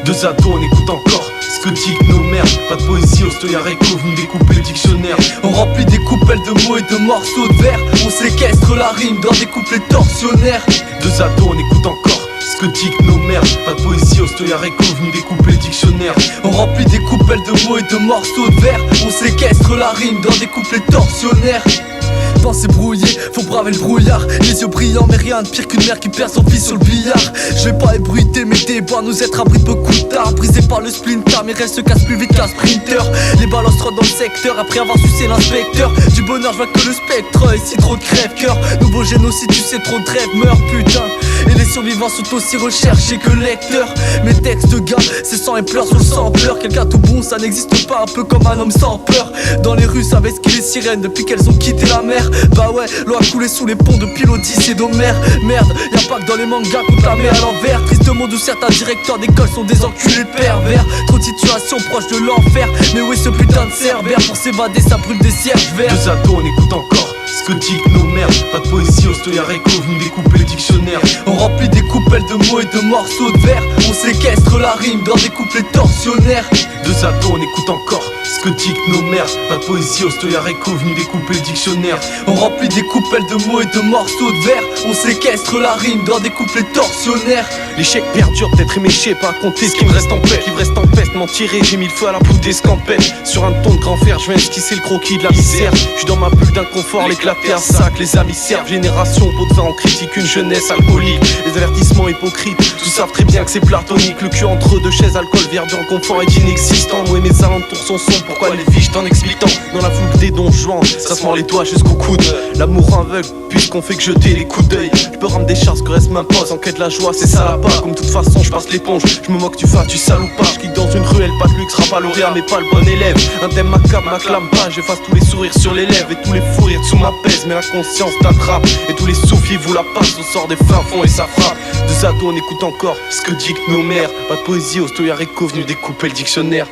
Deux ados on écoute encore ce que dit nos mères. Pas de poésie au Stoyareko venu découper le dictionnaire. On remplit des coupelles de mots et de morceaux de verre. On séquestre la rime dans des couplets torsionnaires. Deux ados on écoute encore ce que dit nos mères. Pas de poésie au Stoyareko venu découper le dictionnaire. On remplit des coupelles de mots et de morceaux de verre. On séquestre la rime dans des couplets torsionnaires. Pensée brouillée, faut braver le brouillard. Les yeux brillants mais rien de pire qu'une mère qui perd son fils sur le billard. Je vais pas ébruiter mes débats, nous être abris de beaucoup de tard. Brisé par le splinter, mais reste se casse plus vite qu'un sprinter. Les balances trottent dans le secteur après avoir sucé l'inspecteur. Du bonheur je vois que le spectre, ici trop de crève-cœur. Nouveau génocide, tu sais trop de rêves meurent putain. Et les survivants sont aussi recherchés que lecteurs. Mes textes de gars, c'est sang et pleurs sur le sampleur. Quelqu'un tout bon, ça n'existe pas, un peu comme un homme sans peur. Dans les rues, savait ce qu'il est sirènes depuis qu'elles ont quitté la mer. Bah ouais, l'eau a coulé sous les ponts depuis l'Odyssée d'Homère. Merde, y'a pas que dans les mangas qu'on te la met à l'envers. Triste monde où certains directeurs d'école sont des enculés pervers. Trop de situations proches de l'enfer. Mais où est ce putain de cerbère? Pour s'évader, ça brûle des cierges verts. Deux ados on écoute encore ce que dit nos mères. Pas de poésie au Stoyareko venu découper le dictionnaire. On remplit des coupelles de mots et de morceaux de verre. On séquestre la rime dans des couplets torsionnaires. Deux ados on écoute encore ce que dit nos mères. Pas de poésie au Stoyareko venu découper le dictionnaire. On remplit des coupelles de mots et de morceaux de verre. On séquestre la rime dans des couplets torsionnaires. L'échec perdure, peut-être éméché, pas à compter ce qui me reste en peste. Livre reste en peste, m'en tirer, j'ai mis le feu à la poudre d'escampette. Sur un ton de grand fer, je viens esquisser le croquis de la misère. Je suis dans ma bulle d'inconfort, l'éclaté à sac, les amis servent. Génération, pot de vin, on critique une jeunesse alcoolique. Les avertissements hypocrites, tous savent très bien que c'est platonique. Le cul entre deux chaises, alcool, verdure, confort est inexistant. Moi et mes alentours sont sombres, pourquoi les fiches t'en expliquant. Dans la foule des dons juan, ça se mord les doigts jusqu'au coude. L'amour aveugle, puisqu'on fait que jeter les coups d'œil. Je peux rendre des charges que reste m'impose, en quête de la joie, c'est ça la part. Comme de toute façon, je passe l'éponge, je me moque du fat, tu salope pas. Je clique dans une ruelle, pas de luxe, pas lauréat, mais pas le bon élève. Un thème macabre m'acclame pas, j'efface tous les sourires sur les lèvres. Et tous les fous rires sous ma pèse, mais la conscience t'attrape. Et tous les souffles, vous la passent au sort des fins fonds et ça frappe. Deux ados, on écoute encore ce que dictent nos mères. Pas de poésie au Stoyareko venu découper le dictionnaire.